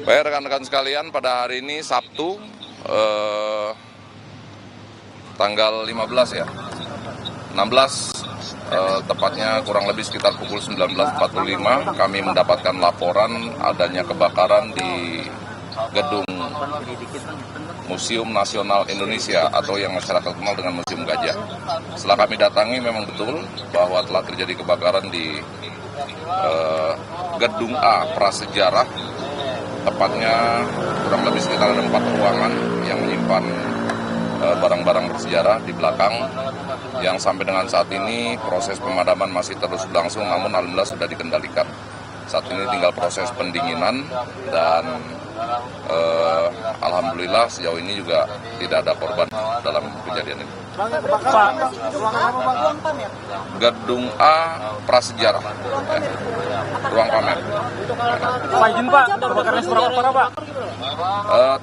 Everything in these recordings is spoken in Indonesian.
Baik rekan-rekan sekalian, pada hari ini Sabtu tanggal 15 ya, 16 tepatnya kurang lebih sekitar pukul 19.45 kami mendapatkan laporan adanya kebakaran di gedung Museum Nasional Indonesia atau yang masyarakat kenal dengan Museum Gajah. Setelah kami datangi memang betul bahwa telah terjadi kebakaran di Gedung A Prasejarah, tepatnya kurang lebih sekitar ada 4 ruangan yang menyimpan barang-barang bersejarah di belakang, yang sampai dengan saat ini proses pemadaman masih terus berlangsung, namun alhamdulillah sudah dikendalikan. Saat ini tinggal proses pendinginan dan alhamdulillah sejauh ini juga tidak ada korban dalam kejadian ini. Gedung A Prasejarah, ruang pamer. Pak izin Pak, kebakarannya seberapa parah Pak?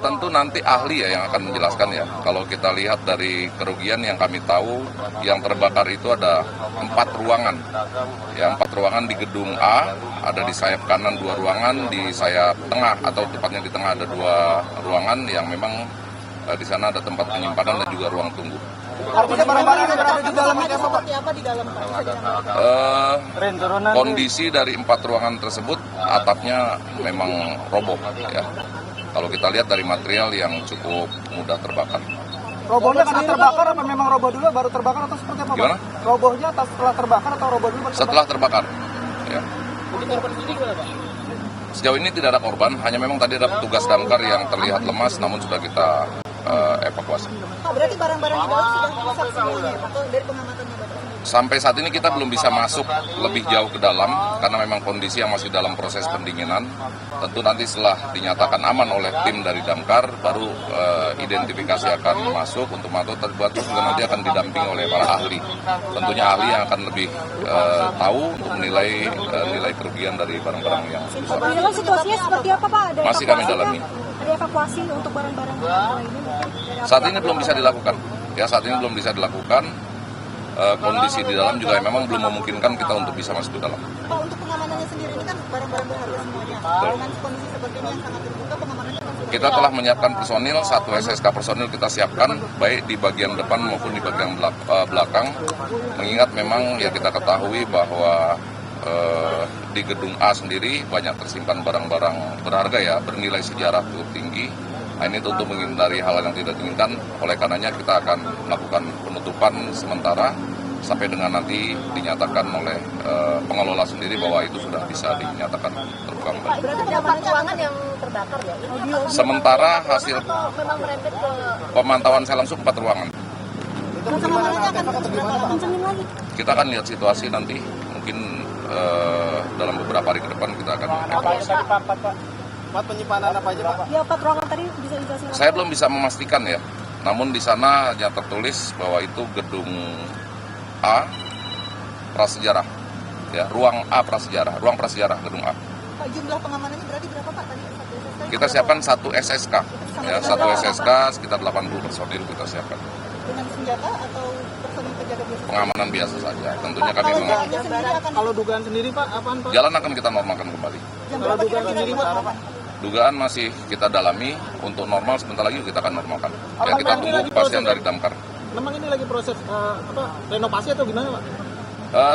Tentu nanti ahli ya yang akan menjelaskan ya. Kalau kita lihat dari kerugian yang kami tahu, yang terbakar itu ada 4 ruangan. Ya, 4 ruangan di gedung A, ada di sayap kanan 2 ruangan, di sayap tengah atau tepatnya di tengah ada 2 ruangan yang memang di sana ada tempat penyimpanan dan juga ruang tunggu. Artinya barang-barang yang berada di dalam itu seperti apa di dalam? Kondisi dari 4 ruangan tersebut atapnya memang roboh ya. Kalau kita lihat dari material yang cukup mudah terbakar. Robohnya karena terbakar apa memang roboh dulu baru terbakar atau seperti apa? Gimana? Robohnya setelah terbakar atau roboh dulu baru terbakar? Setelah terbakar. Ya. Jadi korban sendiri gimana Pak? Sejauh ini tidak ada korban, hanya memang tadi ada petugas damkar yang terlihat lemas, namun sudah kita evakuasi. Pak, berarti barang-barang di dalam sudah rusak semuanya atau dari pengamatannya Bapak? Sampai saat ini kita belum bisa masuk lebih jauh ke dalam karena memang kondisi yang masih dalam proses pendinginan. Tentu nanti setelah dinyatakan aman oleh tim dari damkar, baru identifikasi akan masuk untuk masuk. Terus juga nanti akan didampingi oleh para ahli. Tentunya ahli yang akan lebih tahu untuk menilai nilai kerugian dari barang-barang yang besar. Pak, situasinya seperti apa Pak? Ada Masih kami dalami. Ada evakuasi untuk barang-barang ini? Saat ini belum bisa dilakukan. Ya, saat ini belum bisa dilakukan. Kondisi di dalam juga memang belum memungkinkan kita untuk bisa masuk ke dalam. Pak, untuk pengamanannya sendiri ini kan barang-barang berharga semuanya. Dengan kondisi seperti ini yang sangat terbuka, pengamanannya kan sudah... Kita telah menyiapkan personil, 1 SSK personil kita siapkan, baik di bagian depan maupun di bagian belakang. Mengingat memang ya kita ketahui bahwa di gedung A sendiri banyak tersimpan barang-barang berharga ya, bernilai sejarah cukup tinggi. Nah, ini tentu menghindari hal yang tidak diinginkan, oleh karenanya kita akan melakukan penutupan sementara sampai dengan nanti dinyatakan oleh pengelola sendiri bahwa itu sudah bisa dinyatakan terbuka kembali. Berarti ada 4 ruangan yang terbakar ya? Sementara hasil Memang merembet ke... pemantauan saya langsung 4 ruangan. Pengamanannya akan kencangin lagi? Kita akan lihat situasi nanti, mungkin dalam beberapa hari ke depan kita akan evaluasi. Pak, penyimpanan apa aja Pak? Ya, 4 ruangan tadi bisa dijelasin. Saya belum bisa memastikan ya, namun di sana hanya tertulis bahwa itu gedung A Prasejarah, ya, ruang A Prasejarah, ruang Prasejarah gedung A. Pak, jumlah pengamanannya berarti berapa Pak tadi? Kita siapkan 1 SSK, ya, 1 SSK sekitar 80 personil kita siapkan. Dengan senjata atau personil penjaga biasa? Pengamanan biasa saja, tentunya kami Kalau dugaan sendiri Pak, apaan Pak? jalan akan kita normalkan kembali. Kalau dugaan sendiri Pak, apa? Dugaan masih kita dalami, untuk normal sebentar lagi kita akan normalkan. Ya, kita tunggu kepastian dari damkar. Memang ini lagi proses renovasi atau gimana Pak?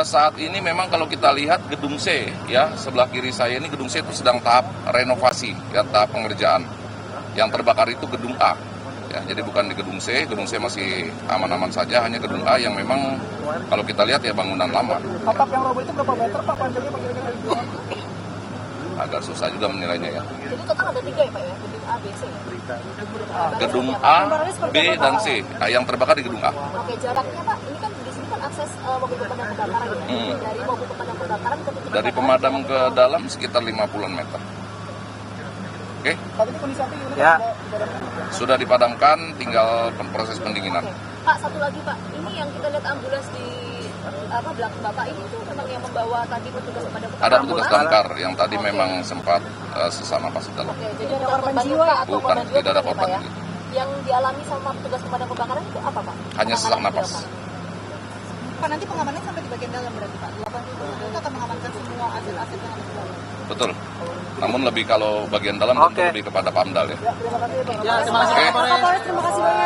Saat ini memang kalau kita lihat gedung C, ya sebelah kiri saya ini gedung C itu sedang tahap renovasi, ya tahap pengerjaan. Yang terbakar itu gedung A, ya jadi bukan di gedung C masih aman-aman saja, hanya gedung A yang memang kalau kita lihat ya bangunan lama. Atap yang roboh itu berapa meter Pak? Panjangnya Pak kira-kira? Agak susah juga menilainya ya. Jadi total ada 3 ya Pak ya? Gedung A, B, C ya? Gedung A, B, dan C. Nah, yang terbakar di gedung A. Oke, jaraknya Pak, ini kan di sini kan akses mobil pemadam kebakaran ya? Dari mobil pemadam kebakaran ke titik Dari pemadam ke dalam sekitar 50-an meter. Oke? Tapi ini kondisi api gimana? Ya. Sudah dipadamkan, tinggal proses pendinginan. Pak, satu lagi Pak, ini yang kita lihat ambulans di belakang Bapak ini tuh memang yang membawa tadi petugas pemadam kebakaran? Ada petugas damkar yang tadi memang sempat sesak napas di dalam. Oke, jadi ada korban jiwa atau Bukan, korban jiwa tidak ada bukan ya, korban. Pak, ya? Yang dialami sama petugas pemadam kebakaran itu apa Pak? Hanya sesak napas. Pak, nanti pengamanannya sampai di bagian dalam berarti Pak? 80% itu akan mengamankan semua aset-aset yang ada di dalam? Betul. Namun lebih kalau bagian dalam tentu lebih kepada Pamdal ya. Ya, terima kasih. Oke. Kapolres, terima kasih banyak.